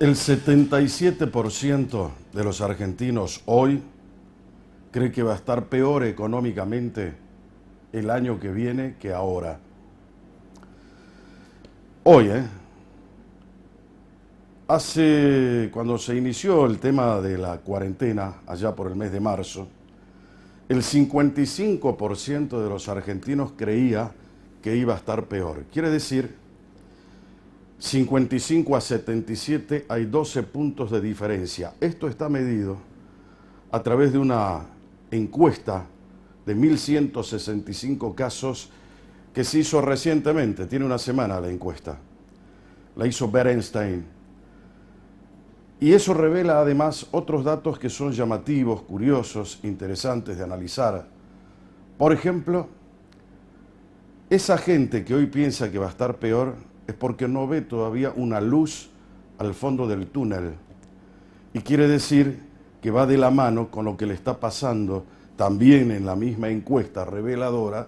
El 77% de los argentinos hoy cree que va a estar peor económicamente el año que viene que ahora. Hoy, cuando se inició el tema de la cuarentena, allá por el mes de marzo, el 55% de los argentinos creía que iba a estar peor. Quiere decir, 55 a 77 hay 12 puntos de diferencia. Esto está medido a través de una encuesta de 1.165 casos que se hizo recientemente, tiene una semana la encuesta. La hizo Berenstein. Y eso revela además otros datos que son llamativos, curiosos, interesantes de analizar. Por ejemplo, esa gente que hoy piensa que va a estar peor es porque no ve todavía una luz al fondo del túnel. Y quiere decir que va de la mano con lo que le está pasando también en la misma encuesta reveladora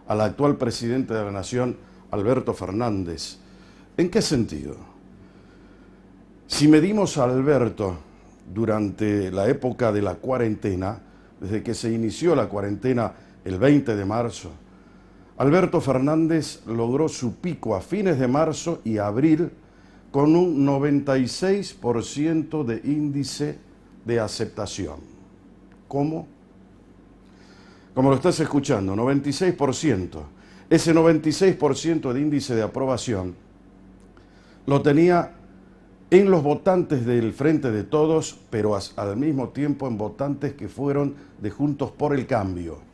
al actual presidente de la Nación, Alberto Fernández. ¿En qué sentido? Si medimos a Alberto durante la época de la cuarentena, desde que se inició la cuarentena el 20 de marzo, Alberto Fernández logró su pico a fines de marzo y abril con un 96% de índice de aceptación. ¿Cómo? Como lo estás escuchando, 96%. Ese 96% de índice de aprobación lo tenía en los votantes del Frente de Todos, pero al mismo tiempo en votantes que fueron de Juntos por el Cambio.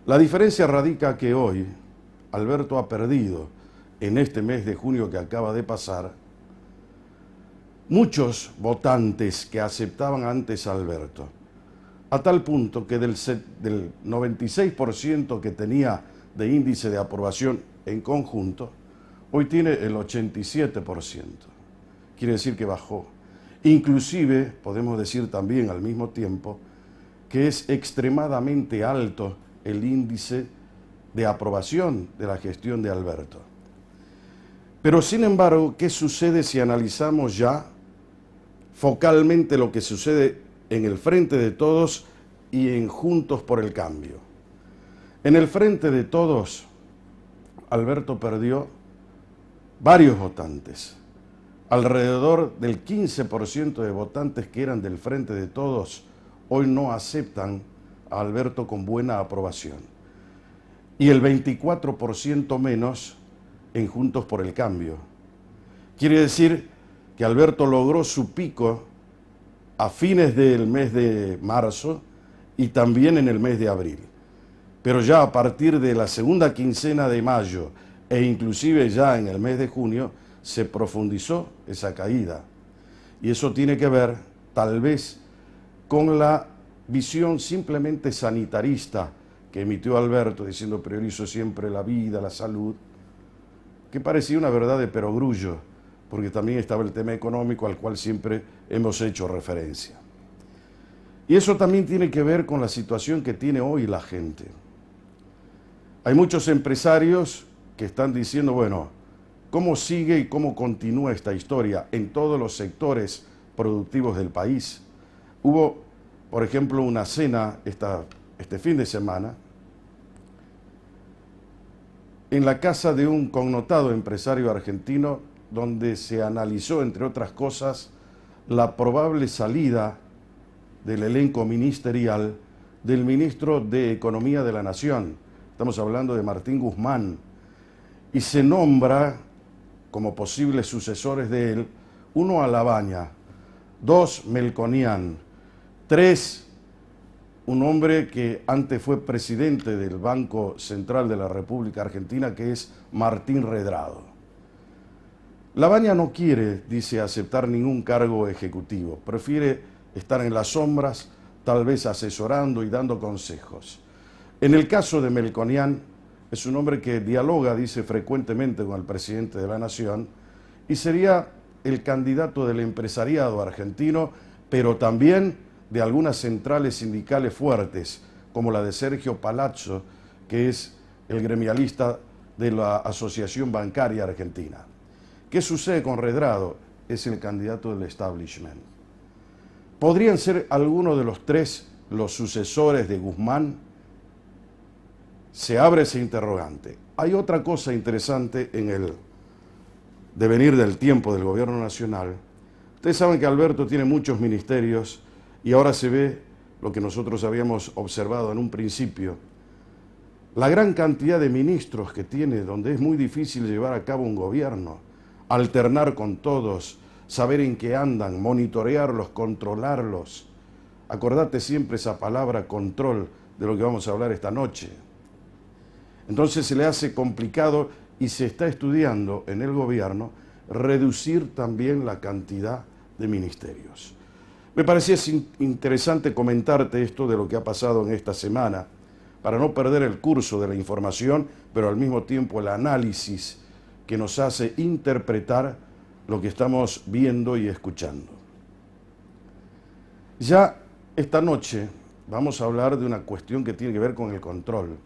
La diferencia radica que hoy Alberto ha perdido, en este mes de junio que acaba de pasar, muchos votantes que aceptaban antes a Alberto, a tal punto que del 96% que tenía de índice de aprobación en conjunto, hoy tiene el 87%. Quiere decir que bajó. Inclusive, podemos decir también al mismo tiempo, que es extremadamente alto el índice de aprobación de la gestión de Alberto. Pero sin embargo, ¿qué sucede si analizamos ya focalmente lo que sucede en el Frente de Todos y en Juntos por el Cambio? En el Frente de Todos, Alberto perdió varios votantes. Alrededor del 15% de votantes que eran del Frente de Todos hoy no aceptan a Alberto con buena aprobación. Y el 24% menos en Juntos por el Cambio. Quiere decir que Alberto logró su pico a fines del mes de marzo y también en el mes de abril. Pero ya a partir de la segunda quincena de mayo e inclusive ya en el mes de junio se profundizó esa caída. Y eso tiene que ver tal vez con la visión simplemente sanitarista que emitió Alberto diciendo priorizo siempre la vida, la salud, que parecía una verdad de perogrullo, porque también estaba el tema económico al cual siempre hemos hecho referencia. Y eso también tiene que ver con la situación que tiene hoy la gente. Hay muchos empresarios que están diciendo, bueno, ¿cómo sigue y cómo continúa esta historia en todos los sectores productivos del país? Hubo, por ejemplo, una cena este fin de semana en la casa de un connotado empresario argentino donde se analizó, entre otras cosas, la probable salida del elenco ministerial del ministro de Economía de la Nación. Estamos hablando de Martín Guzmán. Y se nombra como posibles sucesores de él, 1 a Labaña, 2 Melconian, 3 un hombre que antes fue presidente del Banco Central de la República Argentina, que es Martín Redrado. Labaña no quiere, dice, aceptar ningún cargo ejecutivo, prefiere estar en las sombras, tal vez asesorando y dando consejos. En el caso de Melconian, es un hombre que dialoga, dice, frecuentemente con el presidente de la Nación y sería el candidato del empresariado argentino, pero también de algunas centrales sindicales fuertes, como la de Sergio Palazzo, que es el gremialista de la Asociación Bancaria Argentina. ¿Qué sucede con Redrado? es el candidato del establishment. ¿Podrían ser algunos de los tres los sucesores de Guzmán? Se abre ese interrogante. Hay otra cosa interesante en el devenir del tiempo del gobierno nacional. Ustedes saben que Alberto tiene muchos ministerios y ahora se ve lo que nosotros habíamos observado en un principio. La gran cantidad de ministros que tiene, donde es muy difícil llevar a cabo un gobierno, alternar con todos, saber en qué andan, monitorearlos, controlarlos. Acordate siempre esa palabra control de lo que vamos a hablar esta noche. Entonces se le hace complicado y se está estudiando en el gobierno reducir también la cantidad de ministerios. Me parecía interesante comentarte esto de lo que ha pasado en esta semana, para no perder el curso de la información, pero al mismo tiempo el análisis que nos hace interpretar lo que estamos viendo y escuchando. Ya esta noche vamos a hablar de una cuestión que tiene que ver con el control.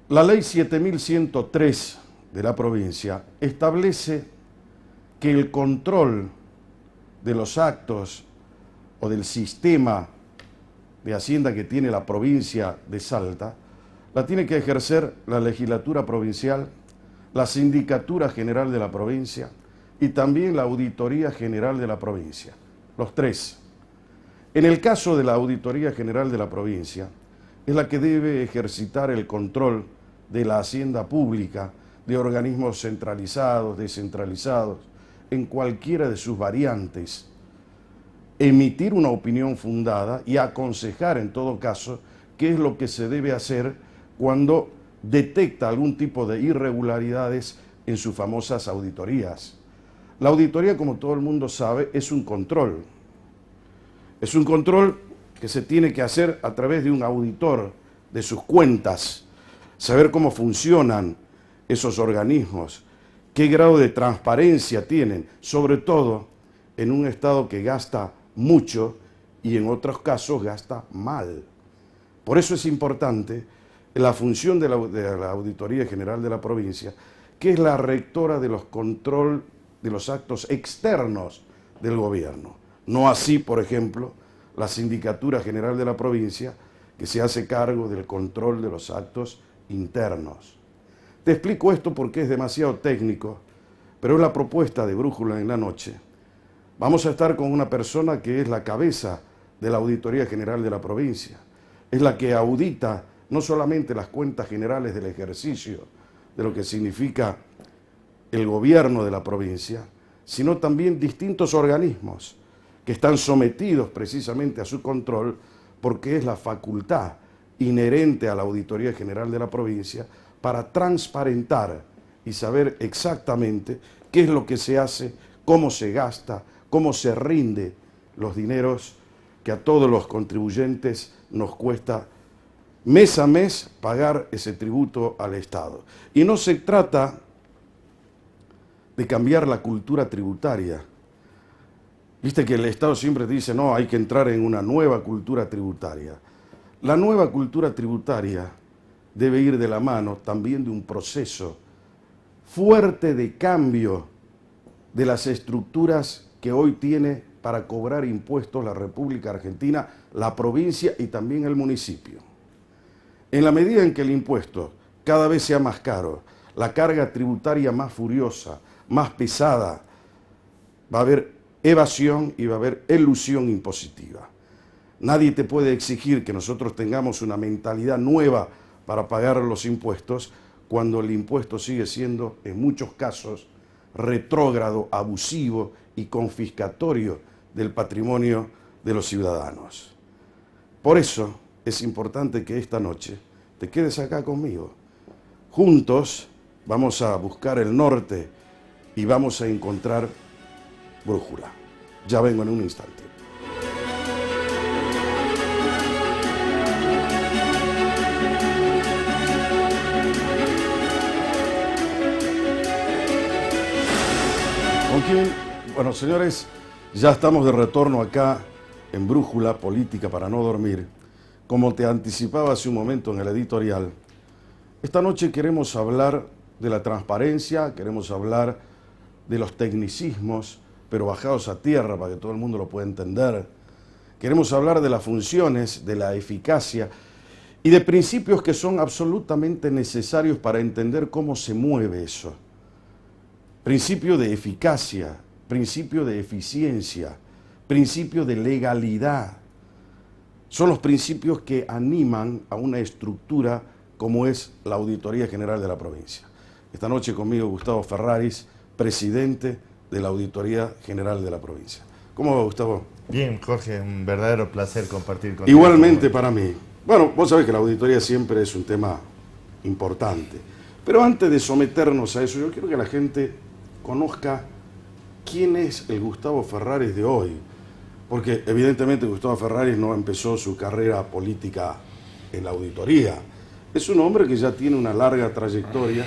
La ley 7103 de la provincia establece que el control de los actos o del sistema de Hacienda que tiene la provincia de Salta, la tiene que ejercer la legislatura provincial, la sindicatura general de la provincia y también la auditoría general de la provincia, los tres. En el caso de la auditoría general de la provincia, es la que debe ejercitar el control de la hacienda pública, de organismos centralizados, descentralizados, en cualquiera de sus variantes, emitir una opinión fundada y aconsejar en todo caso qué es lo que se debe hacer cuando detecta algún tipo de irregularidades en sus famosas auditorías. La auditoría, como todo el mundo sabe, es un control. Es un control que se tiene que hacer a través de un auditor, de sus cuentas, saber cómo funcionan esos organismos, qué grado de transparencia tienen, sobre todo en un Estado que gasta mucho y en otros casos gasta mal. Por eso es importante la función de la Auditoría General de la provincia, que es la rectora de los control de los actos externos del gobierno. No así, por ejemplo, la Sindicatura General de la provincia, que se hace cargo del control de los actos internos. Te explico esto porque es demasiado técnico, pero es la propuesta de Brújula en la noche. Vamos a estar con una persona que es la cabeza de la Auditoría General de la provincia. Es la que audita no solamente las cuentas generales del ejercicio, de lo que significa el gobierno de la provincia, sino también distintos organismos que están sometidos precisamente a su control, porque es la facultad inherente a la Auditoría General de la provincia para transparentar y saber exactamente qué es lo que se hace, cómo se gasta, cómo se rinde los dineros que a todos los contribuyentes nos cuesta mes a mes pagar ese tributo al Estado. Y no se trata de cambiar la cultura tributaria. Viste que el Estado siempre te dice, no, hay que entrar en una nueva cultura tributaria. La nueva cultura tributaria debe ir de la mano también de un proceso fuerte de cambio de las estructuras que hoy tiene para cobrar impuestos la República Argentina, la provincia y también el municipio. En la medida en que el impuesto cada vez sea más caro, la carga tributaria más furiosa, más pesada, va a haber evasión y va a haber elusión impositiva. Nadie te puede exigir que nosotros tengamos una mentalidad nueva para pagar los impuestos cuando el impuesto sigue siendo, en muchos casos, retrógrado, abusivo y confiscatorio del patrimonio de los ciudadanos. Por eso es importante que esta noche te quedes acá conmigo. Juntos vamos a buscar el norte y vamos a encontrar Brújula. Ya vengo en un instante. ¿Con quién? Bueno, señores, ya estamos de retorno acá en Brújula Política para no dormir. Como te anticipaba hace un momento en el editorial, esta noche queremos hablar de la transparencia, queremos hablar de los tecnicismos, pero bajados a tierra para que todo el mundo lo pueda entender. Queremos hablar de las funciones, de la eficacia y de principios que son absolutamente necesarios para entender cómo se mueve eso. Principio de eficacia, principio de eficiencia, principio de legalidad. Son los principios que animan a una estructura como es la Auditoría General de la provincia. Esta noche conmigo Gustavo Ferraris, presidente de la Auditoría General de la provincia. ¿Cómo va, Gustavo? Bien, Jorge, un verdadero placer compartir contigo. Igualmente para mí. Bueno, vos sabés que la auditoría siempre es un tema importante. Pero antes de someternos a eso, yo quiero que la gente conozca quién es el Gustavo Ferraris de hoy. Porque evidentemente Gustavo Ferraris no empezó su carrera política en la auditoría. Es un hombre que ya tiene una larga trayectoria,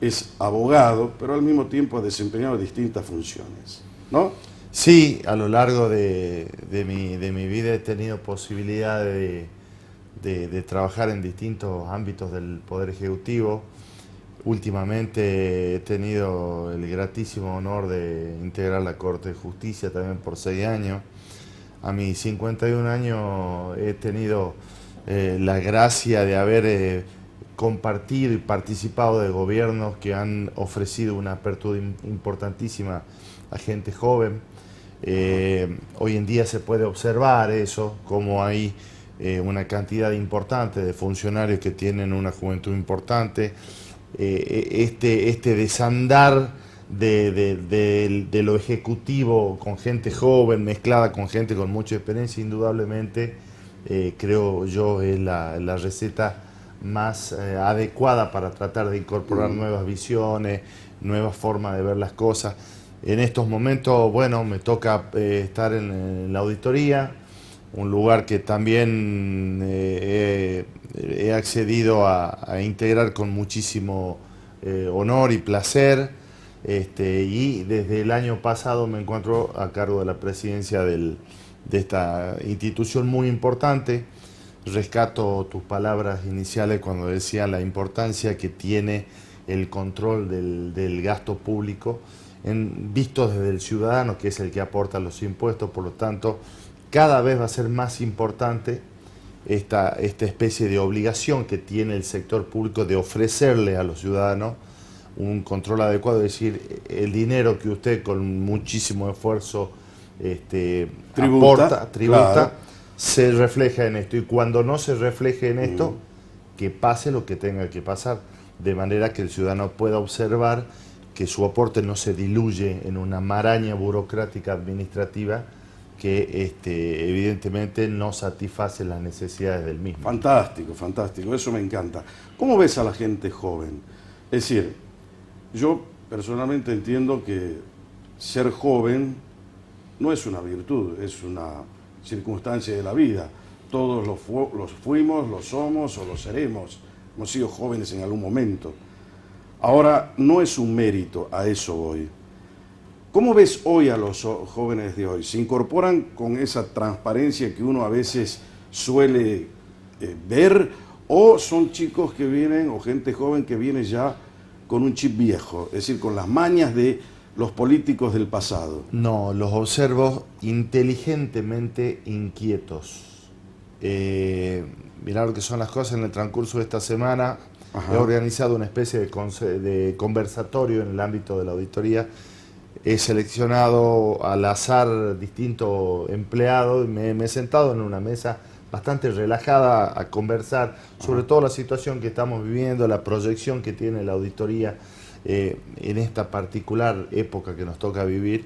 es abogado, pero al mismo tiempo ha desempeñado distintas funciones, ¿no? Sí, a lo largo de mi vida he tenido posibilidad de trabajar en distintos ámbitos del Poder Ejecutivo. Últimamente he tenido el gratísimo honor de integrar la Corte de Justicia también por 6 años. A mis 51 años he tenido la gracia de haber compartido y participado de gobiernos que han ofrecido una apertura importantísima a gente joven. Hoy en día se puede observar eso, como hay una cantidad importante de funcionarios que tienen una juventud importante. Este desandar de lo ejecutivo con gente joven mezclada con gente con mucha experiencia, indudablemente creo yo es la receta más adecuada para tratar de incorporar nuevas visiones, nuevas formas de ver las cosas. En estos momentos, bueno, me toca estar en la auditoría, un lugar que también he accedido a integrar con muchísimo honor y placer. Y desde el año pasado me encuentro a cargo de la presidencia de esta institución muy importante. Rescato tus palabras iniciales cuando decía la importancia que tiene el control del gasto público, visto desde el ciudadano, que es el que aporta los impuestos. Por lo tanto, cada vez va a ser más importante esta especie de obligación que tiene el sector público de ofrecerle a los ciudadanos un control adecuado, es decir, el dinero que usted con muchísimo esfuerzo tributa, claro, se refleja en esto. Y cuando no se refleje en esto, que pase lo que tenga que pasar, de manera que el ciudadano pueda observar que su aporte no se diluye en una maraña burocrática administrativa que evidentemente no satisface las necesidades del mismo. Fantástico, fantástico, eso me encanta. ¿Cómo ves a la gente joven? Es decir, yo personalmente entiendo que ser joven no es una virtud, es una circunstancia de la vida. Todos los fuimos, lo somos o lo seremos. Hemos sido jóvenes en algún momento. Ahora, no es un mérito, a eso voy. ¿Cómo ves hoy a los jóvenes de hoy? ¿Se incorporan con esa transparencia que uno a veces suele ver? ¿O son chicos que vienen, o gente joven que viene ya con un chip viejo? Es decir, con las mañas de los políticos del pasado. No, los observo inteligentemente inquietos. Mirá lo que son las cosas. En el transcurso de esta semana he organizado una especie de conversatorio en el ámbito de la auditoría. He seleccionado al azar distintos empleados y me he sentado en una mesa bastante relajada a conversar sobre toda la situación que estamos viviendo, la proyección que tiene la auditoría en esta particular época que nos toca vivir.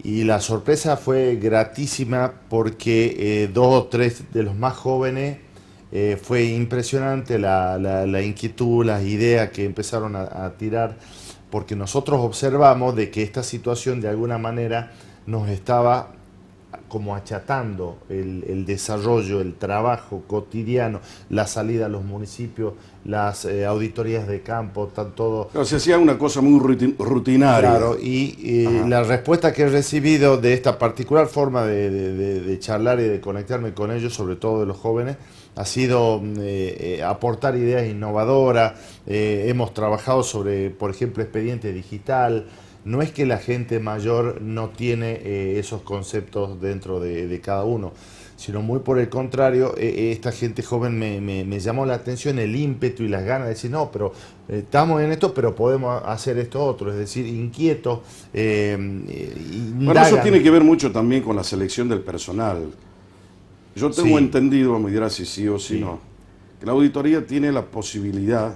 Y la sorpresa fue gratísima porque 2 o 3 de los más jóvenes fue impresionante la inquietud, las ideas que empezaron a tirar, porque nosotros observamos de que esta situación de alguna manera nos estaba como achatando el desarrollo, el trabajo cotidiano, la salida a los municipios, las auditorías de campo, todo. Pero se hacía una cosa muy rutinaria. Claro, y la respuesta que he recibido de esta particular forma de charlar y de conectarme con ellos, sobre todo de los jóvenes, ha sido aportar ideas innovadoras. Hemos trabajado sobre, por ejemplo, expediente digital, no es que la gente mayor no tiene esos conceptos dentro de cada uno, sino muy por el contrario, esta gente joven me llamó la atención el ímpetu y las ganas de decir, no, pero estamos en esto, pero podemos hacer esto otro, es decir, inquietos. Bueno, eso tiene que ver mucho también con la selección del personal. Yo tengo entendido, me dirá si sí o si no, que la auditoría tiene la posibilidad,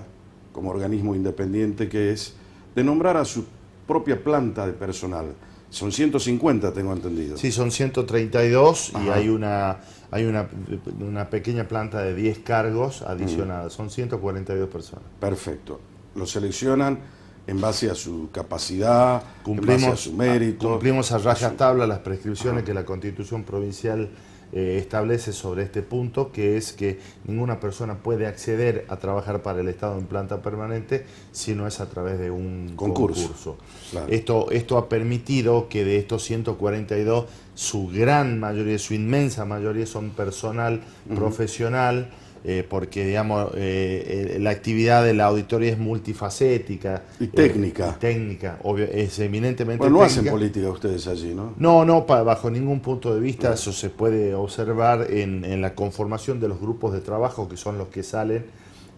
como organismo independiente que es, de nombrar a su propia planta de personal. Son 150, tengo entendido. Sí, son 132 y Ajá. hay una pequeña planta de 10 cargos adicionados. Son 142 personas. Perfecto. Lo seleccionan en base a su capacidad, en base a su mérito. Cumplimos a rajatabla las prescripciones que la Constitución Provincial establece sobre este punto, que es que ninguna persona puede acceder a trabajar para el Estado en planta permanente si no es a través de un concurso. Claro. Esto ha permitido que de estos 142, su gran mayoría, su inmensa mayoría son personal profesional, porque digamos la actividad de la auditoría es multifacética Y técnica. Obvio, es eminentemente Bueno, no técnica. hacen política ustedes allí, ¿no? No, bajo ningún punto de vista. Eso se puede observar en la conformación de los grupos de trabajo, que son los que salen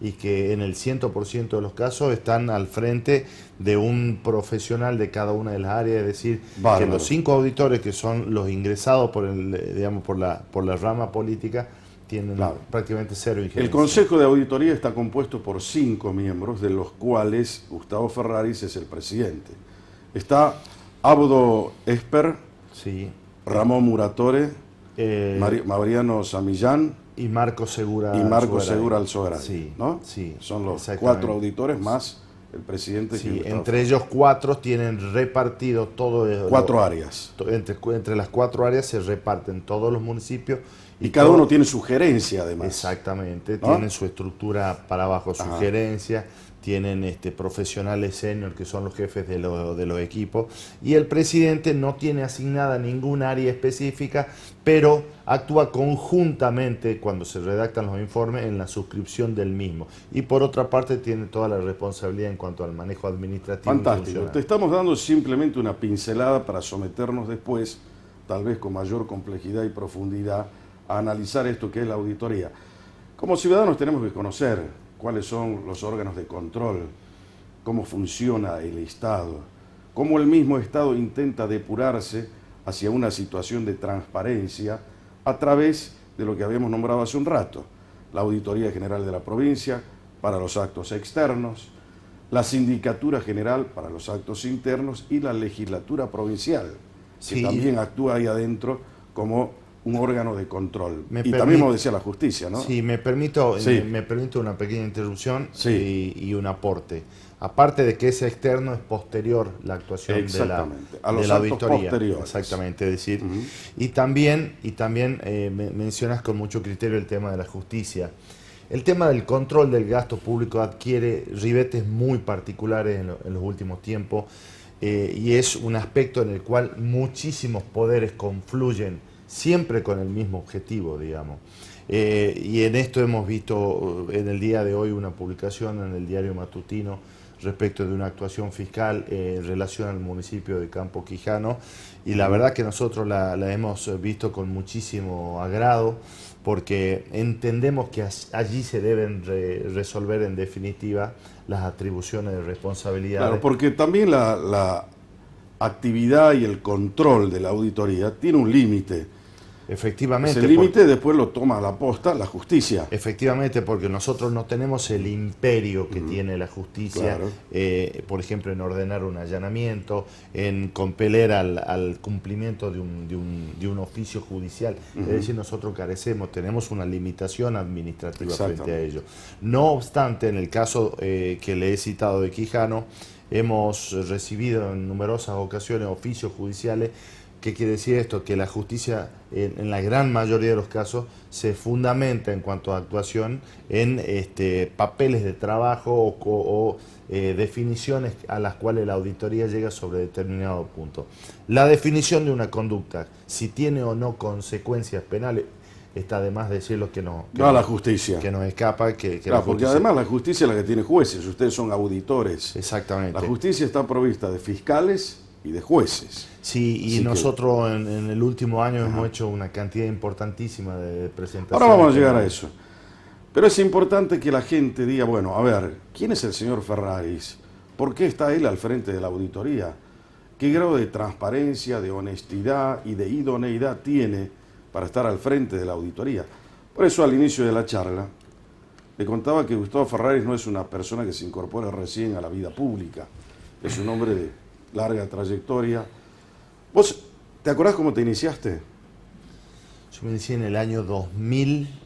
y que en el 100% de los casos están al frente de un profesional de cada una de las áreas, es decir, Bárbaro. que los 5 auditores que son los ingresados por la rama política tienen prácticamente cero injerencia. El Consejo de Auditoría está compuesto por 5 miembros, de los cuales Gustavo Ferraris es el presidente. Está Abdo Esper, Sí. Ramón Muratore, Mariano Samillán Y Marco Segura y Marco Alzogaray. Segura Alzogaray, Sí, ¿no? sí, Son los exactamente. 4 auditores más el presidente. que Sí, es Gustavo entre ellos 4 tienen repartido todo. 4 áreas. Entre las 4 áreas se reparten todos los municipios. Y cada uno tiene su gerencia, además. Exactamente, ¿no? tienen su estructura para abajo, su Ajá. gerencia, tienen profesionales senior que son los jefes de los equipos, y el presidente no tiene asignada ninguna área específica, pero actúa conjuntamente cuando se redactan los informes en la suscripción del mismo. Y por otra parte tiene toda la responsabilidad en cuanto al manejo administrativo. Fantástico. Te estamos dando simplemente una pincelada para someternos después, tal vez con mayor complejidad y profundidad, a analizar esto que es la auditoría. Como ciudadanos tenemos que conocer cuáles son los órganos de control, cómo funciona el Estado, cómo el mismo Estado intenta depurarse hacia una situación de transparencia a través de lo que habíamos nombrado hace un rato, la Auditoría General de la Provincia para los actos externos, la Sindicatura General para los actos internos y la Legislatura Provincial, que Sí. también actúa ahí adentro como un órgano de control. Y también nos decía la justicia, ¿no? Sí, me permito una pequeña interrupción y un aporte. Aparte de que es externo, es posterior la actuación Exactamente, a de los la actos auditoría. posteriores. Exactamente, es decir, y también mencionas con mucho criterio el tema de la justicia. El tema del control del gasto público adquiere ribetes muy particulares en los últimos tiempos, y es un aspecto en el cual muchísimos poderes confluyen siempre con el mismo objetivo, digamos. Y en esto hemos visto en el día de hoy una publicación en el diario matutino respecto de una actuación fiscal en relación al municipio de Campo Quijano, y la verdad que nosotros la hemos visto con muchísimo agrado, porque entendemos que allí se deben resolver en definitiva las atribuciones de responsabilidades. Claro, porque también la actividad y el control de la auditoría tiene un límite. Efectivamente. Ese límite después lo toma a la posta la justicia. Efectivamente, porque nosotros no tenemos el imperio que tiene la justicia, Claro. Por ejemplo, en ordenar un allanamiento, en compeler al cumplimiento de un oficio judicial. Es decir, nosotros carecemos, tenemos una limitación administrativa frente a ello. No obstante, en el caso que le he citado de Quijano, hemos recibido en numerosas ocasiones oficios judiciales. ¿Qué quiere decir esto? Que la justicia, en la gran mayoría de los casos, se fundamenta en cuanto a actuación en papeles de trabajo o definiciones a las cuales la auditoría llega sobre determinado punto. La definición de una conducta, si tiene o no consecuencias penales, está de más decirlo va a la justicia. que nos escapa. Que Claro, porque además la justicia es la que tiene jueces, ustedes son auditores. Exactamente. La justicia está provista de fiscales y de jueces. Sí, y Así nosotros en el último año hemos hecho una cantidad importantísima de presentaciones. Ahora vamos a llegar a eso. Pero es importante que la gente diga, bueno, a ver, ¿quién es el señor Ferraris? ¿Por qué está él al frente de la auditoría? ¿Qué grado de transparencia, de honestidad y de idoneidad tiene para estar al frente de la auditoría? Por eso al inicio de la charla le contaba que Gustavo Ferraris no es una persona que se incorpora recién a la vida pública. Es un hombre de larga trayectoria. ¿Vos te acordás cómo te iniciaste? Yo me inicié en el año 2000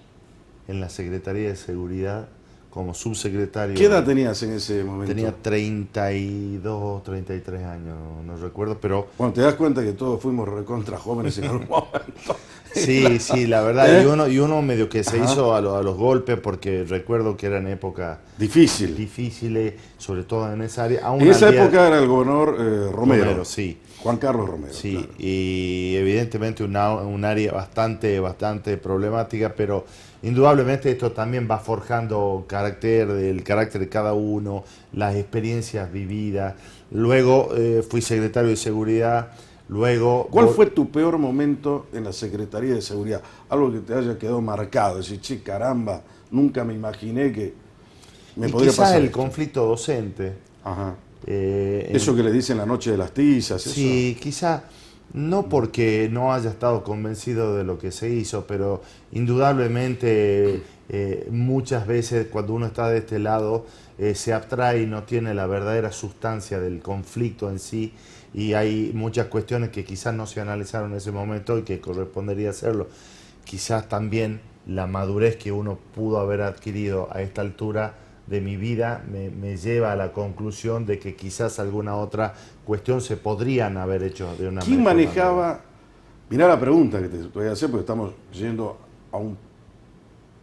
en la Secretaría de Seguridad como subsecretario. ¿Qué edad tenías en ese momento? Tenía 32, 33 años, no recuerdo, pero... Bueno, te das cuenta que todos fuimos recontra jóvenes en algún momento. Sí, la verdad, y uno medio que se hizo a los golpes, porque recuerdo que eran épocas difíciles, sobre todo en esa área. En esa época era el gobernador Romero, sí. Juan Carlos Romero. Sí, claro. Y evidentemente un área bastante problemática, pero indudablemente esto también va forjando el carácter de cada uno, las experiencias vividas. Luego fui secretario de Seguridad. Luego, ¿cuál fue tu peor momento en la Secretaría de Seguridad? Algo que te haya quedado marcado, decir, che, caramba, nunca me imaginé que me podría quizás pasar el esto. conflicto docente. Ajá. Eso que le dicen la noche de las tizas. Sí, eso. quizá no porque no haya estado convencido de lo que se hizo, pero indudablemente muchas veces cuando uno está de este lado se abstrae y no tiene la verdadera sustancia del conflicto en sí, y hay muchas cuestiones que quizás no se analizaron en ese momento y que correspondería hacerlo. Quizás también la madurez que uno pudo haber adquirido a esta altura de mi vida me lleva a la conclusión de que quizás alguna otra cuestión se podrían haber hecho de una ¿Quién mejor manejaba? manera. Mirá la pregunta que te voy a hacer, porque estamos yendo a un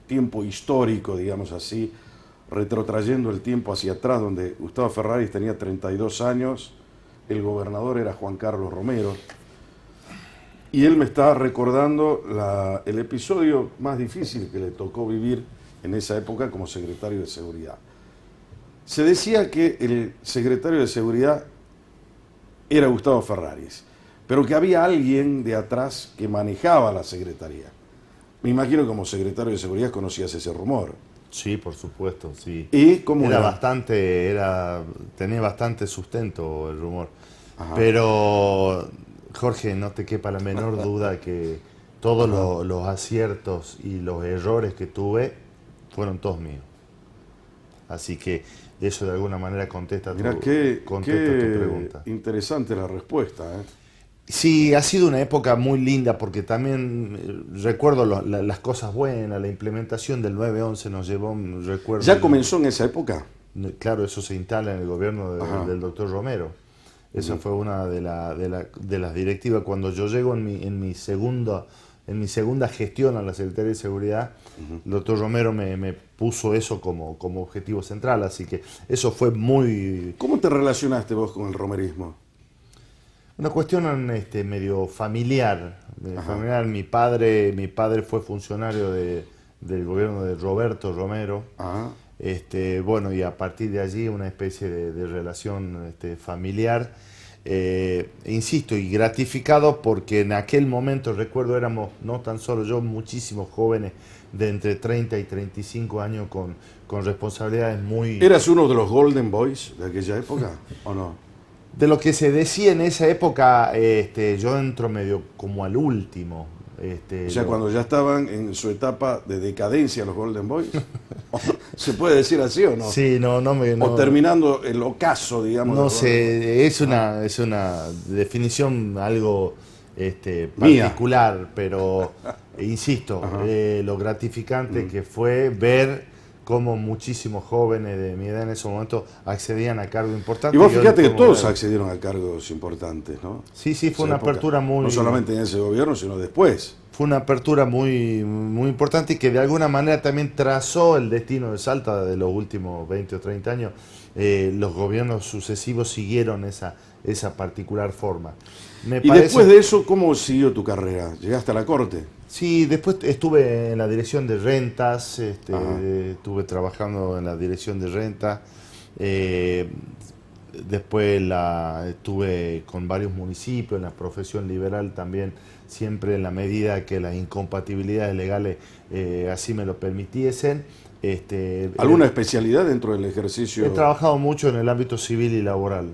tiempo histórico, digamos así, retrotrayendo el tiempo hacia atrás, donde Gustavo Ferraris tenía 32 años, el gobernador era Juan Carlos Romero, y él me está recordando el episodio más difícil que le tocó vivir en esa época como secretario de Seguridad. Se decía que el secretario de Seguridad era Gustavo Ferraris, pero que había alguien de atrás que manejaba la secretaría. Me imagino que como secretario de Seguridad conocías ese rumor. Sí, por supuesto, sí. ¿Y cómo era? Tenía bastante sustento el rumor. Ajá. Pero, Jorge, no te quepa la menor duda que todos los aciertos y los errores que tuve fueron todos míos. Así que eso de alguna manera contesta Mirá, tu qué pregunta. Interesante la respuesta, ¿eh? Sí, ha sido una época muy linda porque también recuerdo las cosas buenas, la implementación del 911 nos llevó, recuerdo... ¿Ya comenzó en esa época? Claro, eso se instala en el gobierno del doctor Romero. Esa fue una de las directivas. Cuando yo llego en mi segunda gestión a la Secretaría de Seguridad, el doctor Romero me puso eso como objetivo central, así que eso fue muy... ¿Cómo te relacionaste vos con el romerismo? Una cuestión medio familiar. Mi padre fue funcionario del gobierno de Roberto Romero. Ajá. Bueno, y a partir de allí una especie de relación familiar. Insisto, y gratificado porque en aquel momento, recuerdo, éramos no tan solo yo, muchísimos jóvenes de entre 30 y 35 años con responsabilidades muy... ¿Eras uno de los Golden Boys de aquella época o no? De lo que se decía en esa época, yo entro medio como al último. O sea, cuando ya estaban en su etapa de decadencia los Golden Boys. ¿Se puede decir así o no? Sí, no o terminando el ocaso, digamos. No sé, es una definición algo particular, pero insisto, lo gratificante que fue ver cómo muchísimos jóvenes de mi edad en ese momento accedían a cargos importantes. Y vos fíjate que todos accedieron a cargos importantes, ¿no? Sí, fue una apertura muy... No solamente en ese gobierno, sino después. Fue una apertura muy importante y que de alguna manera también trazó el destino de Salta de los últimos 20 o 30 años. Los gobiernos sucesivos siguieron esa particular forma. Y después de eso, ¿cómo siguió tu carrera? ¿Llegaste a la corte? Sí, después estuve en la dirección de rentas, Ajá. estuve trabajando en la dirección de rentas, eh, después estuve con varios municipios en la profesión liberal también, siempre en la medida que las incompatibilidades legales así me lo permitiesen. ¿Alguna especialidad dentro del He ejercicio? trabajado mucho en el ámbito civil y laboral.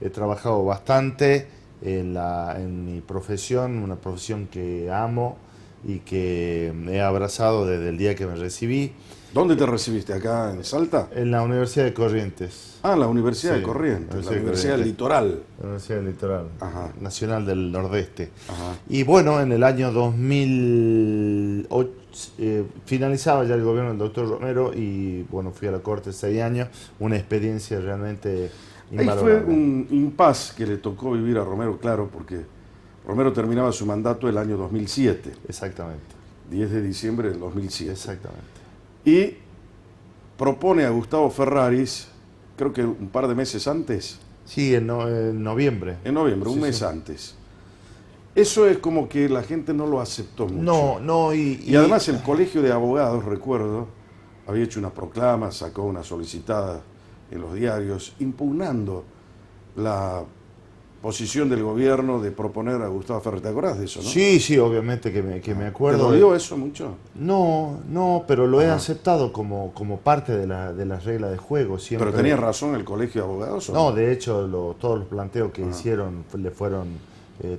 He trabajado bastante en mi profesión, una profesión que amo y que he abrazado desde el día que me recibí ¿Dónde te recibiste? ¿Acá en Salta? en la Universidad de Corrientes. Ah, la Universidad Sí, de Corrientes, la Universidad de Universidad del Corrientes, Litoral. la Universidad del Litoral, Ajá, Nacional del Nordeste. ajá. Y bueno, en el año 2008 finalizaba ya el gobierno del doctor Romero y bueno, fui a la corte 6 años, una experiencia realmente Ahí fue invalorable. un impas que le tocó vivir a Romero, claro, porque Romero terminaba su mandato el año 2007, Exactamente, 10 de diciembre del 2007. exactamente. Y propone a Gustavo Ferraris, creo que un par de meses antes, Sí, en noviembre. en noviembre, un Sí, mes sí. antes. Eso es como que la gente no lo aceptó mucho. No, no, Y además el Colegio de Abogados, recuerdo, había hecho una proclama, sacó una solicitada en los diarios, impugnando la posición del gobierno de proponer a Gustavo Ferrer. ¿Te acordás de eso, no? sí, sí, obviamente que me ¿Te acuerdo. dolió eso mucho? No, no, pero lo he Ajá. aceptado como parte de las reglas de juego. Siempre. ¿Pero tenía razón el Colegio de Abogados o No, no? de hecho, todos los planteos que Ajá. hicieron le fueron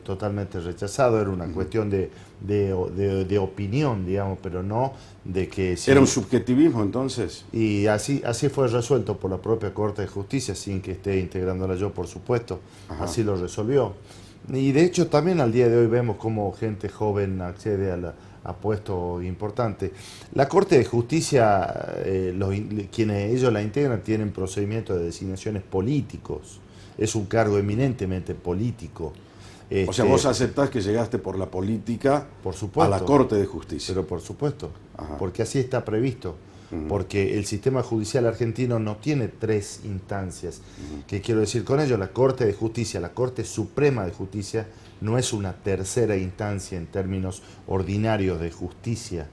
totalmente rechazados. Era una cuestión de opinión, digamos, pero no de que si. ¿Era un subjetivismo entonces? Y así fue resuelto por la propia Corte de Justicia, sin que esté integrándola yo, por supuesto. Ajá. Así lo resolvió. Y de hecho también al día de hoy vemos cómo gente joven accede a puestos importantes. La Corte de Justicia, quienes ellos la integran, tienen procedimientos de designaciones políticos. Es un cargo eminentemente político. O sea, vos aceptás que llegaste por la política Por a supuesto. la Corte de Justicia. Pero por supuesto, Ajá. porque así está previsto. Porque el sistema judicial argentino no tiene 3 instancias. ¿Qué quiero decir con ello? La Corte de Justicia, la Corte Suprema de Justicia, no es una tercera instancia en términos ordinarios de justicia.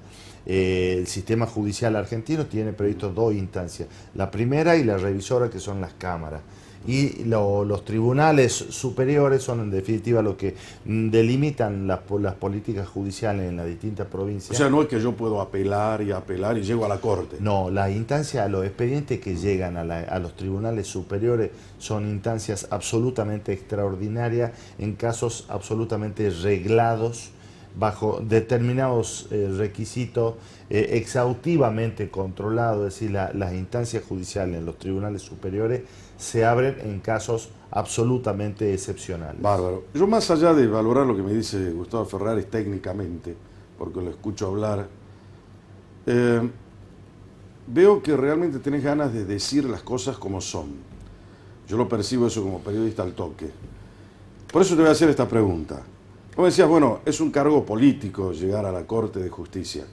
El sistema judicial argentino tiene previsto 2 instancias, la primera y la revisora, que son las cámaras. Y los tribunales superiores son en definitiva lo que delimitan las políticas judiciales en las distintas O provincias. sea, no es que yo puedo apelar y llego a la Corte. No, las instancias, los expedientes que llegan a los tribunales superiores son instancias absolutamente extraordinarias en casos absolutamente reglados bajo determinados requisitos exhaustivamente controlados, es decir, las instancias judiciales en los tribunales superiores se abren en casos absolutamente excepcionales. Bárbaro. Yo, más allá de valorar lo que me dice Gustavo Ferraris técnicamente, porque lo escucho hablar, veo que realmente tenés ganas de decir las cosas como son. Yo lo percibo eso como periodista al toque. Por eso te voy a hacer esta pregunta. Como decías, bueno, es un cargo político llegar a la Corte de Justicia.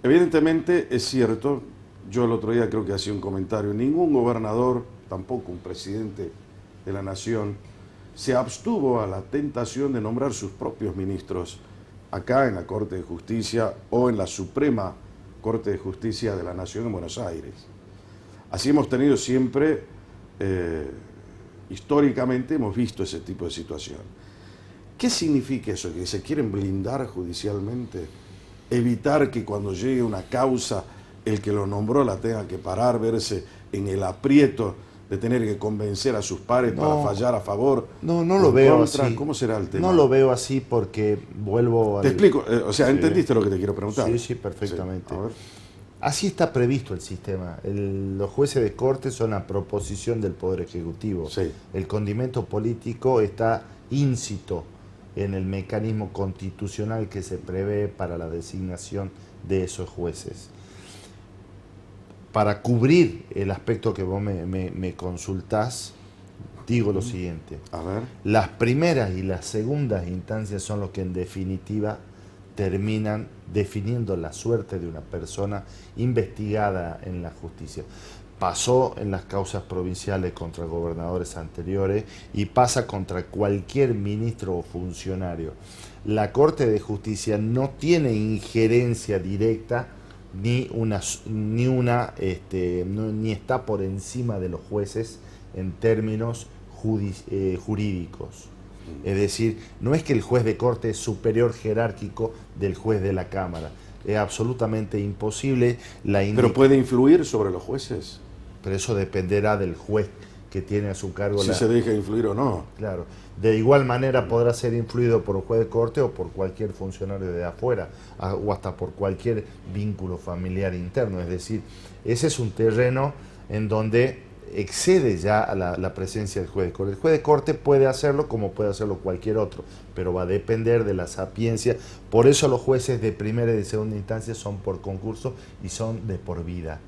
Evidentemente es cierto, yo el otro día creo que hacía un comentario, ningún gobernador, tampoco un presidente de la nación, se abstuvo a la tentación de nombrar sus propios ministros acá en la Corte de Justicia o en la Suprema Corte de Justicia de la Nación en Buenos Aires. Así hemos tenido siempre, históricamente hemos visto ese tipo de situación. ¿Qué significa eso? ¿Que se quieren blindar judicialmente? ¿Evitar que cuando llegue una causa el que lo nombró la tenga que parar, verse en el aprieto de tener que convencer a sus pares para fallar a favor? No, no o lo en veo contra? así. ¿Cómo será el tema? No lo veo así porque vuelvo Te al... explico, o sea, Sí. ¿entendiste lo que te quiero preguntar? Sí, sí, perfectamente. Sí, a ver. Así está previsto el sistema. Los jueces de corte son a proposición del Poder Ejecutivo. Sí. El condimento político está íncito en el mecanismo constitucional que se prevé para la designación de esos jueces. Para cubrir el aspecto que vos me consultás, digo lo siguiente. A ver. Las primeras y las segundas instancias son los que en definitiva terminan definiendo la suerte de una persona investigada en la justicia. pasó en las causas provinciales contra gobernadores anteriores y pasa contra cualquier ministro o funcionario. La Corte de Justicia no tiene injerencia directa ni está por encima de los jueces en términos jurídicos. Es decir, no es que el juez de corte es superior jerárquico del juez de la Cámara. Es absolutamente imposible. ¿Pero puede influir sobre los jueces? Pero eso dependerá del juez que tiene a su cargo. Si se deja influir o no. Claro. De igual manera podrá ser influido por un juez de corte o por cualquier funcionario de afuera, o hasta por cualquier vínculo familiar interno. Es decir, ese es un terreno en donde excede ya a la presencia del juez de corte. El juez de corte puede hacerlo como puede hacerlo cualquier otro, pero va a depender de la sapiencia. Por eso los jueces de primera y de segunda instancia son por concurso y son de por vida.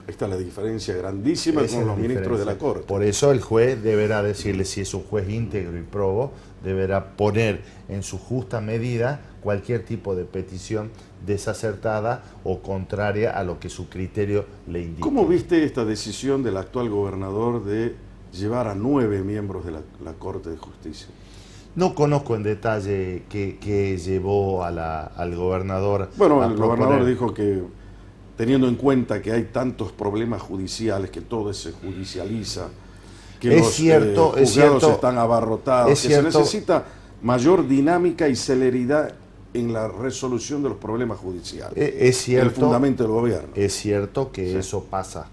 Esta es la diferencia grandísima con los ministros de la Corte. Por eso el juez deberá decirle, si es un juez íntegro y probo, deberá poner en su justa medida cualquier tipo de petición desacertada o contraria a lo que su criterio le indica. ¿Cómo viste esta decisión del actual gobernador de llevar a 9 miembros de la Corte de Justicia? No conozco en detalle qué llevó al gobernador. Bueno, el gobernador dijo que, teniendo en cuenta que hay tantos problemas judiciales, que todo se judicializa, que los juzgados están abarrotados, que se necesita mayor dinámica y celeridad en la resolución de los problemas judiciales. Es cierto, el fundamento del gobierno. Es cierto que eso pasa.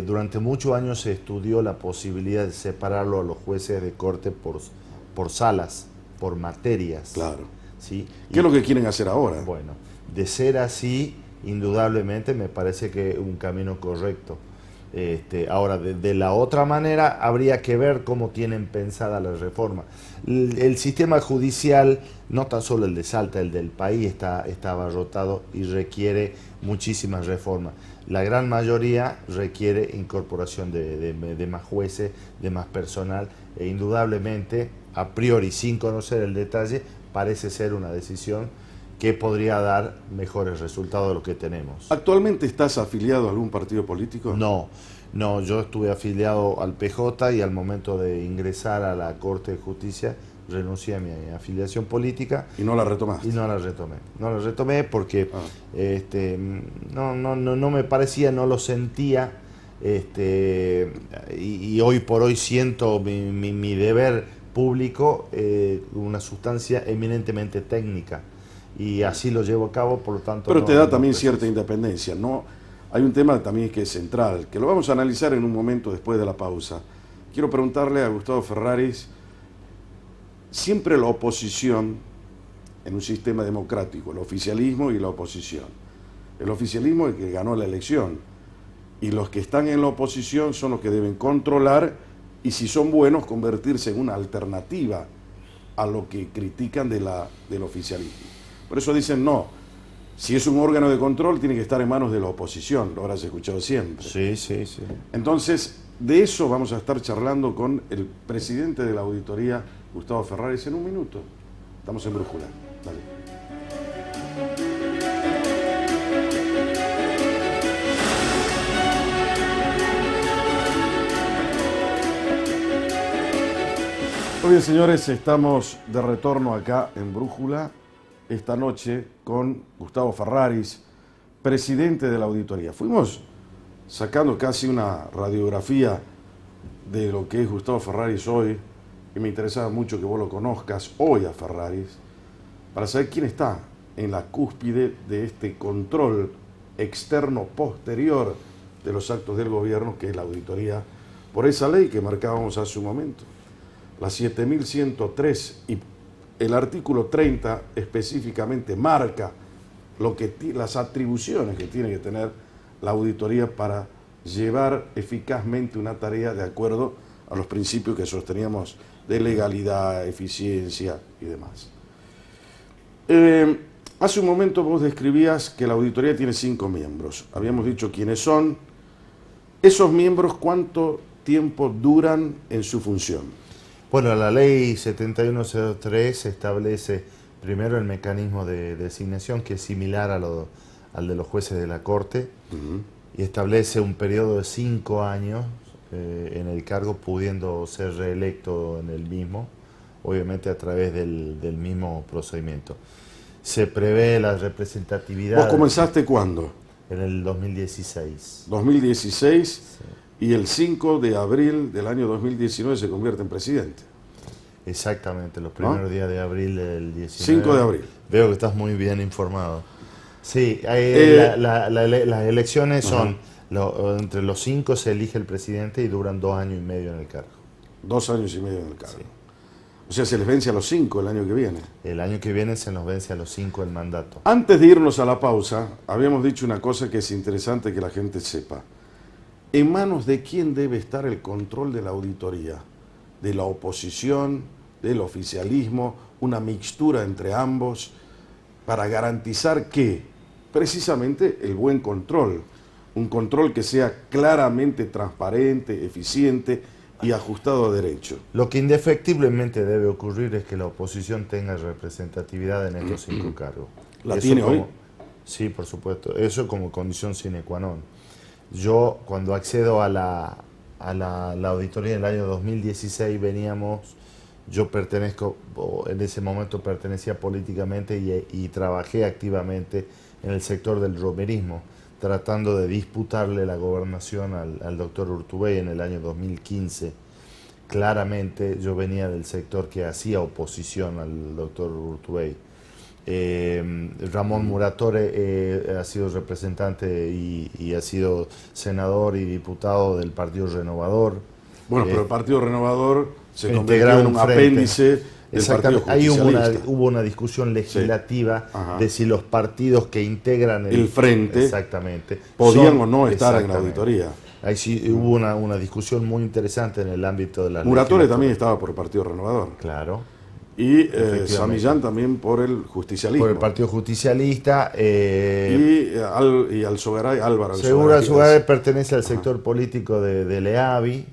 Durante muchos años se estudió la posibilidad de separarlo a los jueces de corte por salas, por materias. Claro. ¿Sí? ¿Qué es lo que quieren hacer ahora? Bueno, de ser así, indudablemente me parece que es un camino correcto. Ahora, de la otra manera, habría que ver cómo tienen pensada la reforma. El sistema judicial, no tan solo el de Salta, el del país, está abarrotado y requiere muchísimas reformas. La gran mayoría requiere incorporación de más jueces, de más personal, e indudablemente, a priori, sin conocer el detalle, parece ser una decisión que podría dar mejores resultados de lo que tenemos. ¿Actualmente estás afiliado a algún partido político? No, yo estuve afiliado al PJ y al momento de ingresar a la Corte de Justicia renuncié a mi afiliación política. ¿Y no la retomaste? Y no la retomé. No la retomé porque no me parecía, no lo sentía, y hoy por hoy siento mi deber público, una sustancia eminentemente técnica. Y así lo llevo a cabo, por lo tanto... Pero te da también cierta independencia, ¿no? Hay un tema también que es central, que lo vamos a analizar en un momento después de la pausa. Quiero preguntarle a Gustavo Ferraris, siempre la oposición en un sistema democrático, el oficialismo y la oposición. El oficialismo es el que ganó la elección, y los que están en la oposición son los que deben controlar y, si son buenos, convertirse en una alternativa a lo que critican del oficialismo. Por eso dicen, no, si es un órgano de control tiene que estar en manos de la oposición, lo habrás escuchado siempre. Sí. Entonces, de eso vamos a estar charlando con el presidente de la auditoría, Gustavo Ferraris, en un minuto. Estamos en Brújula. Dale. Muy bien, señores, estamos de retorno acá en Brújula esta noche con Gustavo Ferraris, presidente de la auditoría. Fuimos sacando casi una radiografía de lo que es Gustavo Ferraris hoy, y me interesaba mucho que vos lo conozcas hoy a Ferraris, para saber quién está en la cúspide de este control externo posterior de los actos del gobierno, que es la auditoría, por esa ley que marcábamos hace un momento, la 7103, y el artículo 30 específicamente marca las atribuciones que tiene que tener la auditoría para llevar eficazmente una tarea de acuerdo a los principios que sosteníamos de legalidad, eficiencia y demás. Hace un momento vos describías que la auditoría tiene 5 miembros. Habíamos dicho quiénes son. ¿Esos miembros cuánto tiempo duran en su función? Bueno, la ley 7103 establece primero el mecanismo de designación, que es similar al de los jueces de la Corte, y establece un periodo de 5 años en el cargo, pudiendo ser reelecto en el mismo, obviamente a través del mismo procedimiento. Se prevé la representatividad. ¿Vos comenzaste cuándo? En el 2016. 2016, sí. Y el 5 de abril del año 2019 se convierte en presidente. Exactamente, los primeros días de abril del 19. 5 de abril. Veo que estás muy bien informado. Sí, las elecciones son, entre los 5 se elige el presidente y duran 2 años y medio en el cargo. 2 años y medio en el cargo. Sí. O sea, se les vence a los 5 el año que viene. El año que viene se nos vence a los 5 el mandato. Antes de irnos a la pausa, habíamos dicho una cosa que es interesante que la gente sepa. ¿En manos de quién debe estar el control de la auditoría? ¿De la oposición, del oficialismo, una mixtura entre ambos, para garantizar que precisamente el buen control, un control que sea claramente transparente, eficiente y ajustado a derecho? Lo que indefectiblemente debe ocurrir es que la oposición tenga representatividad en estos 5 cargos. ¿La tiene hoy? Sí, por supuesto. Eso como condición sine qua non. Yo, cuando accedo a la auditoría en el año 2016, yo pertenezco, en ese momento pertenecía políticamente y trabajé activamente en el sector del romerismo, tratando de disputarle la gobernación al doctor Urtubey en el año 2015. Claramente yo venía del sector que hacía oposición al doctor Urtubey. Ramón Muratore ha sido representante y ha sido senador y diputado del Partido Renovador. Bueno, pero el Partido Renovador se convirtió en un apéndice del Partido Ahí Justicialista. hubo una discusión legislativa de si los partidos que integran el frente podían o no estar en la auditoría. Ahí sí hubo una discusión muy interesante en el ámbito de la Muratore también estaba por el Partido Renovador. Claro. Y Samillán también por el justicialismo. Por el Partido Justicialista. Y Alzogaray, Álvaro Alzogaray. Seguro Alzogaray pertenece al sector político de Leavi.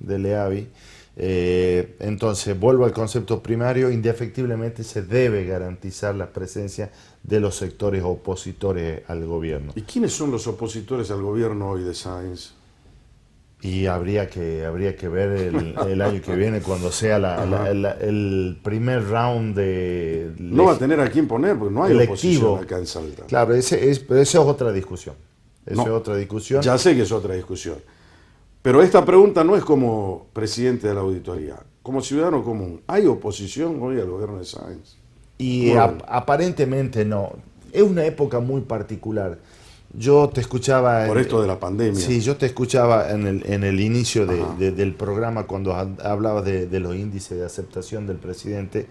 De Leavi. Entonces, vuelvo al concepto primario, indefectiblemente se debe garantizar la presencia de los sectores opositores al gobierno. ¿Y quiénes son los opositores al gobierno hoy de Sáenz? Y habría que ver el año que viene, cuando sea el primer round de... No va a tener a quién poner, porque no hay electivo. Oposición acá en Salta. Claro, pero esa es otra discusión. Es otra discusión. Ya sé que es otra discusión. Pero esta pregunta no es como presidente de la auditoría, como ciudadano común. ¿Hay oposición hoy al gobierno de Sáenz? Y aparentemente no. Es una época muy particular. Yo te escuchaba... Por esto de la pandemia. Sí, yo te escuchaba en el inicio del programa cuando hablabas de los índices de aceptación del presidente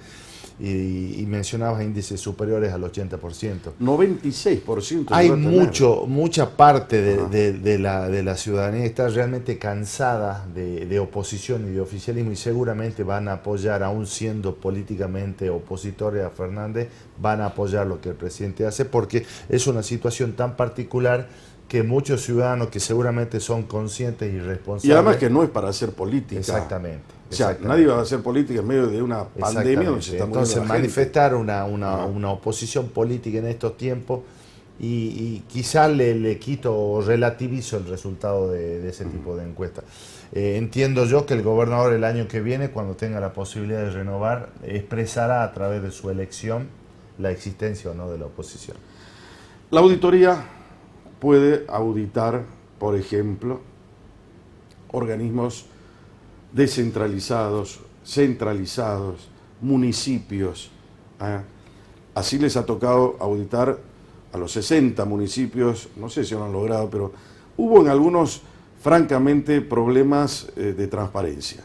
y mencionabas índices superiores al 80%. 96%. Hay mucha parte de la ciudadanía está realmente cansada de oposición y de oficialismo y seguramente van a apoyar, aún siendo políticamente opositores a Fernández, van a apoyar lo que el presidente hace porque es una situación tan particular que muchos ciudadanos que seguramente son conscientes y responsables... Y además que no es para hacer política. Exactamente. O sea, nadie va a hacer política en medio de una pandemia donde se está muriendo Entonces, la gente. manifestar una oposición política en estos tiempos y quizás le quito o relativizo el resultado de ese tipo de encuestas. Entiendo yo que el gobernador el año que viene, cuando tenga la posibilidad de renovar, expresará a través de su elección la existencia o no de la oposición. La auditoría puede auditar, por ejemplo, organismos descentralizados, centralizados, municipios. Así les ha tocado auditar a los 60 municipios, no sé si lo han logrado, pero hubo en algunos, francamente, problemas de transparencia.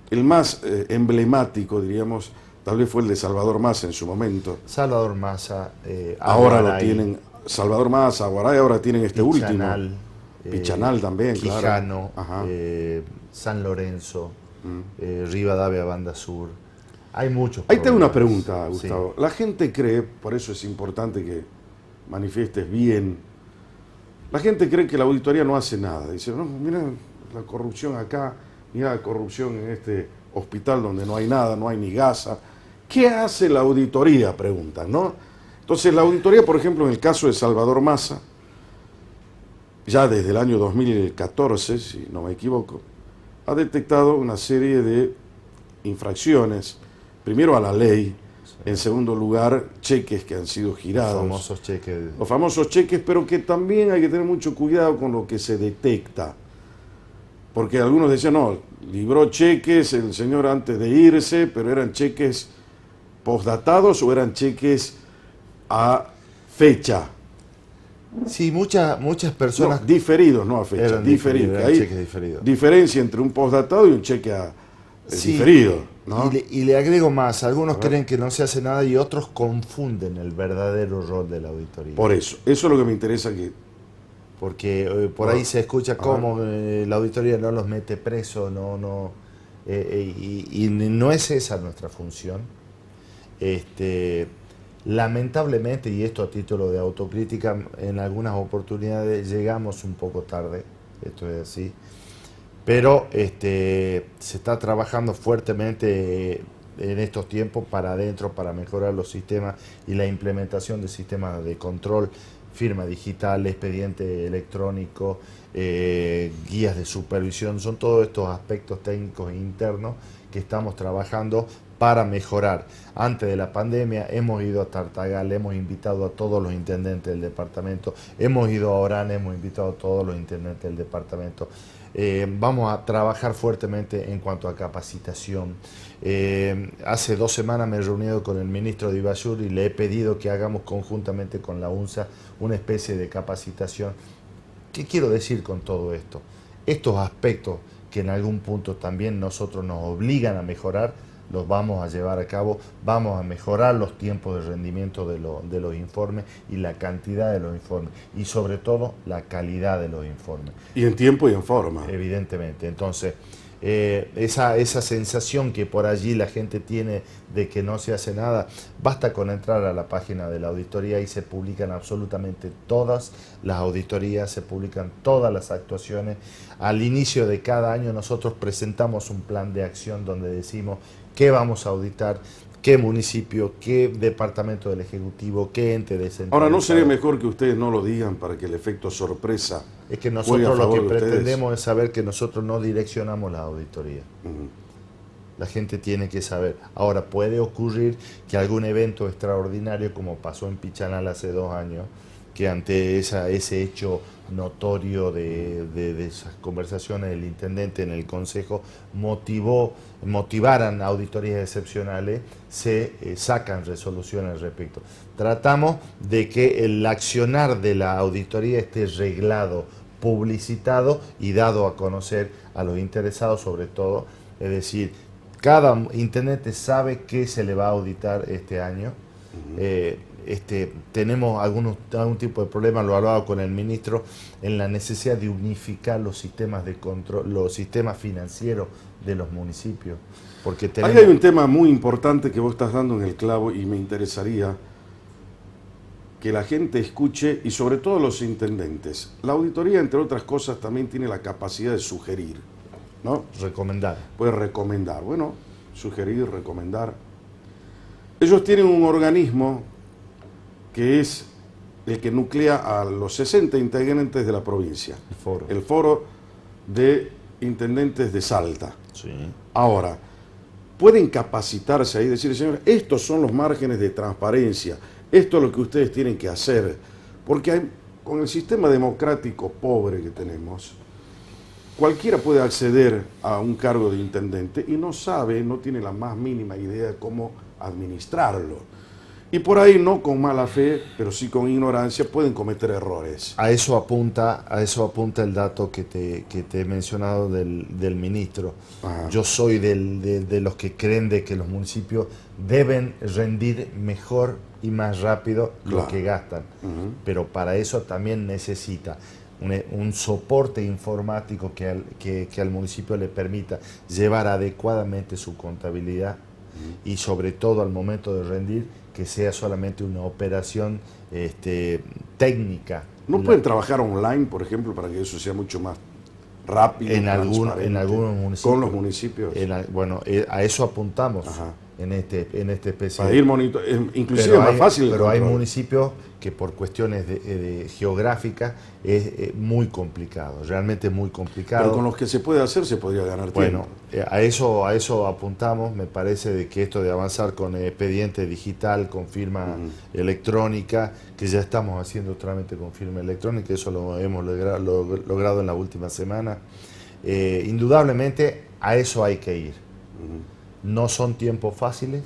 El más emblemático, diríamos, tal vez fue el de Salvador Massa en su momento. Salvador Massa, ahora lo tienen, Salvador Massa, Aguaray, ahora tienen este Pichanal, último. Pichanal también, Quijano, claro. San Lorenzo, Rivadavia, Banda Sur. Hay muchos Ahí tengo una problemas. pregunta, Gustavo. Sí. La gente cree, por eso es importante que manifiestes bien, la gente cree que la auditoría no hace nada. Dice, no, mira la corrupción acá, mira la corrupción en este hospital donde no hay nada, no hay ni gasa. ¿Qué hace la auditoría? Preguntan, ¿no? Entonces la auditoría, por ejemplo, en el caso de Salvador Massa, ya desde el año 2014, si no me equivoco, ha detectado una serie de infracciones, primero a la ley, en segundo lugar, cheques que han sido girados. Los famosos cheques. Los famosos cheques, pero que también hay que tener mucho cuidado con lo que se detecta. Porque algunos decían, no, libró cheques el señor antes de irse, pero eran cheques postdatados o eran cheques a fecha. Sí, muchas personas... No, diferidos, no a fecha, eran diferidos. eran Hay cheques diferidos. diferencia entre un postdatado y un cheque Sí, diferido, ¿no? Y le agrego más, algunos creen que no se hace nada y otros confunden el verdadero rol de la auditoría. Por eso es lo que me interesa que... Porque por ahí se escucha cómo la auditoría no los mete presos, y no es esa nuestra función. Lamentablemente, y esto a título de autocrítica, en algunas oportunidades llegamos un poco tarde, esto es así, pero se está trabajando fuertemente en estos tiempos para adentro, para mejorar los sistemas y la implementación de sistemas de control, firma digital, expediente electrónico, guías de supervisión, son todos estos aspectos técnicos internos que estamos trabajando para mejorar. Antes de la pandemia hemos ido a Tartagal, hemos invitado a todos los intendentes del departamento, hemos ido a Orán, hemos invitado a todos los intendentes del departamento. Vamos a trabajar fuertemente en cuanto a capacitación. Hace 2 semanas me he reunido con el ministro de Ibasur y le he pedido que hagamos conjuntamente con la UNSA una especie de capacitación. ¿Qué quiero decir con todo esto? Estos aspectos que en algún punto también nosotros nos obligan a mejorar, los vamos a llevar a cabo, vamos a mejorar los tiempos de rendimiento de los informes y la cantidad de los informes y sobre todo la calidad de los informes. Y en tiempo y en forma. Evidentemente, entonces esa sensación que por allí la gente tiene de que no se hace nada, basta con entrar a la página de la auditoría y se publican absolutamente todas las auditorías, se publican todas las actuaciones. Al inicio de cada año nosotros presentamos un plan de acción donde decimos qué vamos a auditar, qué municipio, qué departamento del Ejecutivo, qué ente descentralizado. Ahora, ¿no sería mejor que ustedes no lo digan para que el efecto sorpresa es que juegue a nosotros lo favor que de ustedes? pretendemos es saber que nosotros no direccionamos la auditoría. La gente tiene que saber. Ahora, puede ocurrir que algún evento extraordinario, como pasó en Pichanal hace 2 años, que ante ese hecho notorio de esas conversaciones del intendente en el consejo motivaran auditorías excepcionales, se sacan resoluciones al respecto. Tratamos de que el accionar de la auditoría esté reglado, publicitado y dado a conocer a los interesados sobre todo, es decir, cada intendente sabe qué se le va a auditar este año. Tenemos algún tipo de problema, lo hablaba con el ministro, en la necesidad de unificar los sistemas de control, los sistemas financieros de los municipios. Porque Ahí hay un tema muy importante que vos estás dando en el clavo y me interesaría que la gente escuche, y sobre todo los intendentes. La auditoría, entre otras cosas, también tiene la capacidad de sugerir, ¿no? Recomendar. Puede recomendar, bueno, sugerir, recomendar. Ellos tienen un organismo que es el que nuclea a los 60 integrantes de la provincia. El Foro de Intendentes de Salta. Sí. Ahora, pueden capacitarse ahí y decir, señores, estos son los márgenes de transparencia, esto es lo que ustedes tienen que hacer, porque con el sistema democrático pobre que tenemos, cualquiera puede acceder a un cargo de intendente y no sabe, no tiene la más mínima idea de cómo administrarlo. Y por ahí no con mala fe, pero sí con ignorancia pueden cometer errores. A eso apunta el dato que te he mencionado del ministro. Ajá. Yo soy de los que creen de que los municipios deben rendir mejor y más rápido lo que gastan. Pero para eso también necesita un soporte informático que al municipio le permita llevar adecuadamente su contabilidad y sobre todo al momento de rendir que sea solamente una operación técnica. ¿No pueden trabajar online, por ejemplo, para que eso sea mucho más rápido? En algunos municipios. Con los municipios. Bueno, a eso apuntamos. Ajá. en este especie. Para ir inclusive es más fácil. Pero hay municipios que por cuestiones geográficas es muy complicado, realmente muy complicado. Pero con los que se puede hacer se podría ganar tiempo. Bueno, a eso apuntamos. Me parece de que esto de avanzar con expediente digital, con firma electrónica, que ya estamos haciendo trámite con firma electrónica, eso lo hemos logrado en la última semana. Indudablemente a eso hay que ir. No son tiempos fáciles.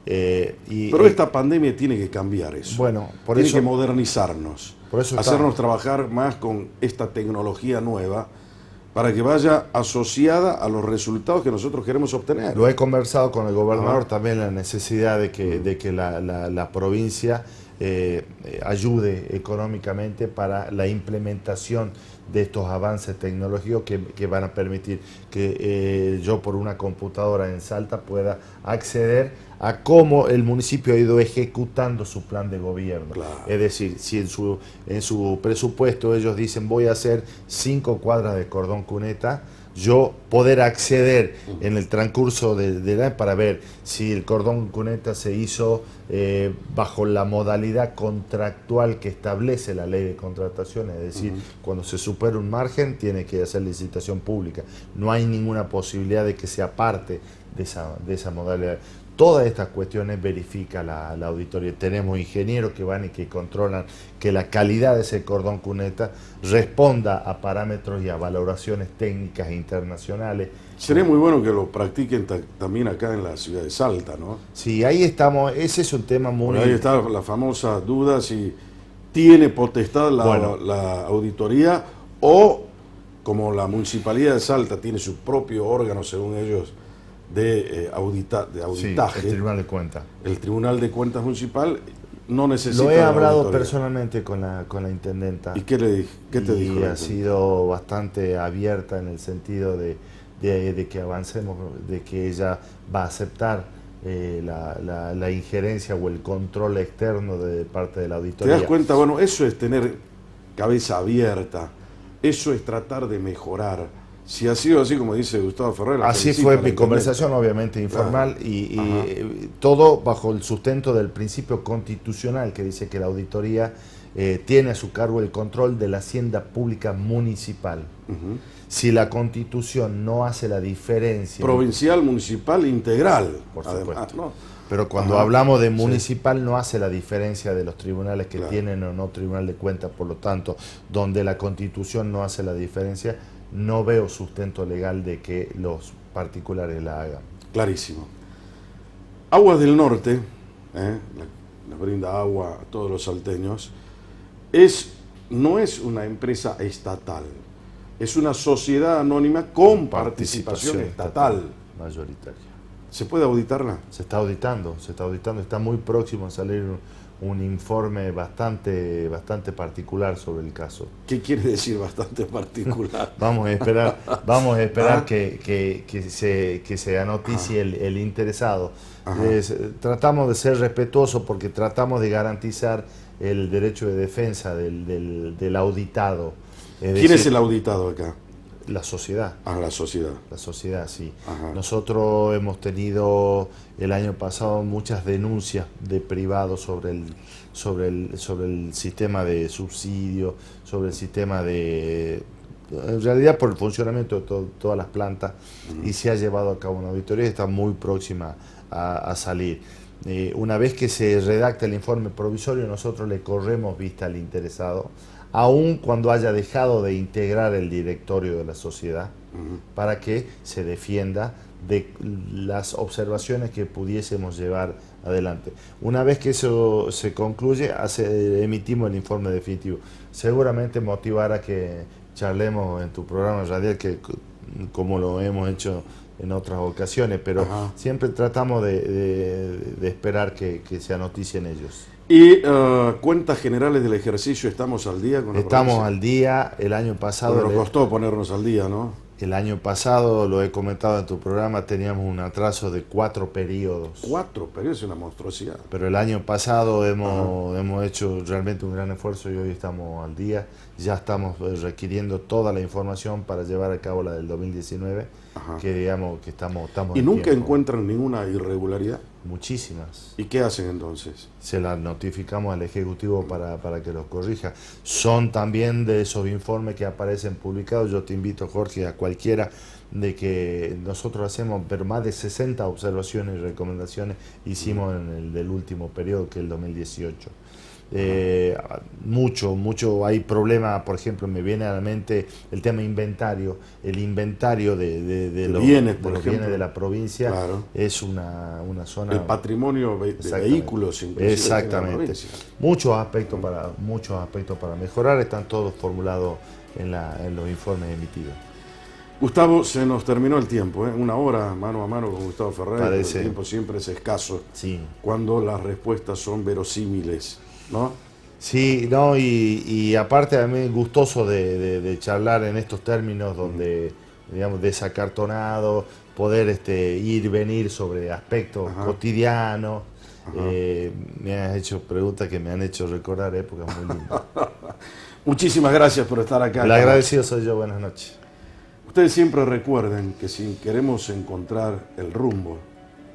Pero esta pandemia tiene que cambiar eso. Bueno, tiene que modernizarnos, hacernos estamos. trabajar más con esta tecnología nueva para que vaya asociada a los resultados que nosotros queremos obtener. Lo he conversado con el gobernador también, la necesidad de que la provincia ayude económicamente para la implementación de estos avances tecnológicos que van a permitir que yo por una computadora en Salta pueda acceder a cómo el municipio ha ido ejecutando su plan de gobierno. Claro. Es decir, si en su presupuesto ellos dicen voy a hacer 5 cuadras de cordón cuneta, yo poder acceder en el transcurso de para ver si el cordón cuneta se hizo bajo la modalidad contractual que establece la ley de contratación, es decir, cuando se supera un margen tiene que hacer licitación pública. No hay ninguna posibilidad de que sea parte de esa modalidad. Todas estas cuestiones verifica la auditoría. Tenemos ingenieros que van y que controlan que la calidad de ese cordón cuneta responda a parámetros y a valoraciones técnicas internacionales. Sería muy bueno que lo practiquen también acá en la ciudad de Salta, ¿no? Sí, ahí estamos. Ese es un tema muy... Ahí está la famosa duda si tiene potestad la auditoría o, como la Municipalidad de Salta tiene su propio órgano, según ellos, de auditaje. Sí, el Tribunal de Cuentas. El Tribunal de Cuentas Municipal no necesita. Lo he hablado personalmente con la intendenta. ¿Y qué te dijo? Y ha sido bastante abierta en el sentido de que avancemos, de que ella va a aceptar la injerencia o el control externo de parte de la auditoría. ¿Te das cuenta? Bueno, eso es tener cabeza abierta, eso es tratar de mejorar. Si ha sido así, como dice Gustavo Ferrer. Así fue mi conversación, obviamente informal, claro. y todo bajo el sustento del principio constitucional que dice que la auditoría tiene a su cargo el control de la hacienda pública municipal. Si la Constitución no hace la diferencia... Provincial, municipal, integral. Por supuesto. ¿No? Pero cuando hablamos de municipal no hace la diferencia de los tribunales que tienen o no tribunal de cuentas, por lo tanto, donde la Constitución no hace la diferencia, no veo sustento legal de que los particulares la hagan. Clarísimo. Aguas del Norte, les brinda agua a todos los salteños, no es una empresa estatal, es una sociedad anónima con participación estatal. Mayoritaria. ¿Se puede auditarla? Se está auditando, está muy próximo a salir un informe bastante particular sobre el caso. ¿Qué quiere decir bastante particular? Vamos a esperar que se anoticie el interesado. Tratamos de ser respetuosos porque tratamos de garantizar el derecho de defensa del auditado. ¿Quién es el auditado acá? La sociedad. La sociedad. La sociedad, sí. Nosotros hemos tenido el año pasado muchas denuncias de privados sobre el sistema de subsidio, sobre el sistema de... En realidad por el funcionamiento de todas las plantas, y se ha llevado a cabo una auditoría y está muy próxima a salir. Una vez que se redacta el informe provisorio, nosotros le corremos vista al interesado, aun cuando haya dejado de integrar el directorio de la sociedad, para que se defienda de las observaciones que pudiésemos llevar adelante. Una vez que eso se concluye, emitimos el informe definitivo. Seguramente motivará que charlemos en tu programa radial, que como lo hemos hecho en otras ocasiones, pero siempre tratamos de esperar que se anoticien ellos. Y cuentas generales del ejercicio, ¿estamos al día con la Estamos provincia? al día. El año pasado... Pero nos costó ponernos al día, ¿no? El año pasado, lo he comentado en tu programa, teníamos un atraso de 4 periodos. 4 periodos es una monstruosidad. Pero el año pasado hemos hecho realmente un gran esfuerzo y hoy estamos al día. Ya estamos requiriendo toda la información para llevar a cabo la del 2019, Ajá. que digamos que estamos ¿Y en nunca tiempo. encuentran ninguna irregularidad? Muchísimas. ¿Y qué hacen entonces? Se las notificamos al Ejecutivo para que los corrija. Son también de esos informes que aparecen publicados. Yo te invito, Jorge, a cualquiera, de que nosotros hacemos, pero más de 60 observaciones y recomendaciones hicimos en el del último periodo, que es el 2018. Mucho, hay problemas, por ejemplo, me viene a la mente el tema inventario. El inventario de los bienes, por los ejemplo. bienes de la provincia, Claro. es una zona... El patrimonio de vehículos, inclusive. Exactamente. Muchos aspectos para mejorar están todos formulados en los informes emitidos. Gustavo, se nos terminó el tiempo, ¿eh? 1 hora mano a mano con Gustavo Ferrer. Parece. El tiempo siempre es escaso Sí. cuando las respuestas son verosímiles, ¿no? Sí, no, y aparte a mí gustoso de charlar en estos términos donde, digamos, desacartonado, poder ir, venir sobre aspectos cotidianos. Me has hecho preguntas que me han hecho recordar épocas muy lindas. Muchísimas gracias por estar acá. El agradecido soy yo, buenas noches. Ustedes siempre recuerden que si queremos encontrar el rumbo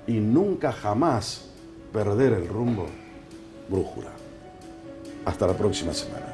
y nunca jamás perder el rumbo, brújula. Hasta la próxima semana.